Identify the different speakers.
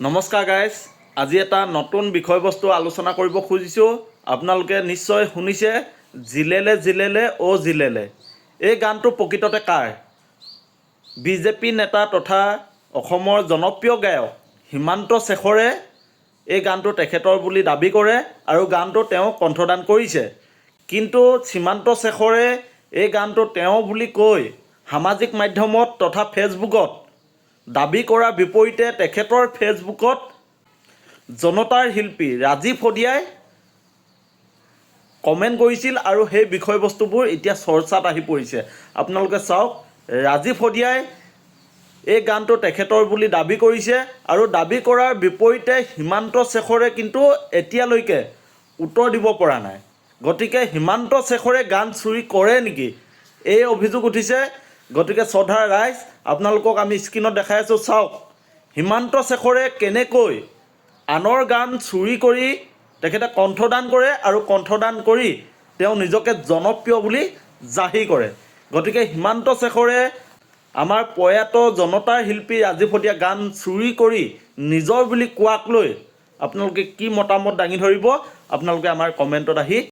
Speaker 1: নমস্কাৰ গাইজ, আজি এটা নতুন বিষয়বস্তু আলোচনা কৰিব খুজিছোঁ। আপোনালোকে নিশ্চয় শুনিছে জিলেলে জিলেলে অ' জিলেলে। এই গানটো প্ৰকৃততে কাৰ? বিজেপি নেতা তথা অসমৰ জনপ্ৰিয় গায়ক হিমান্ত শেখৰে এই গানটো তেখেতৰ বুলি দাবী কৰে আৰু গানটো তেওঁ কণ্ঠদান কৰিছে। কিন্তু হিমান্ত শেখৰে এই গানটো তেওঁ বুলি কৈ সামাজিক মাধ্যমত তথা ফেচবুকত দাবী কৰাৰ বিপৰীতে তেখেতৰ ফেচবুকত জনতাৰ শিল্পী ৰাজীৱ হদিয়াই কমেণ্ট কৰিছিল আৰু সেই বিষয়বস্তুবোৰ এতিয়া চৰ্চাত আহি পৰিছে। আপোনালোকে চাওক, ৰাজীৱ হদিয়াই এই গানটো তেখেতৰ বুলি দাবী কৰিছে আৰু দাবী কৰাৰ বিপৰীতে হিমান্ত শেখৰে কিন্তু এতিয়ালৈকে উত্তৰ দিব পৰা নাই। গতিকে হিমান্ত শেখৰে গান চুৰি কৰে নেকি, এই অভিযোগ উঠিছে। গতিকে শ্ৰদ্ধাৰ ৰাইজ, আপোনালোকক আমি স্ক্ৰীণত দেখাই আছোঁ, চাওক হিমান্ত শেখৰে কেনেকৈ আনৰ গান চুৰি কৰি তেখেতে কণ্ঠদান কৰে আৰু কণ্ঠদান কৰি তেওঁ নিজকে জনপ্ৰিয় বুলি জাহিৰ কৰে। গতিকে হিমান্ত শেখৰে আমাৰ প্ৰয়াত জনতাৰ শিল্পী ৰাজীৱ হদিয়াৰ গান চুৰি কৰি নিজৰ বুলি কোৱাক লৈ আপোনালোকে কি মতামত দাঙি ধৰিব, আপোনালোকে আমাৰ কমেণ্টত আহি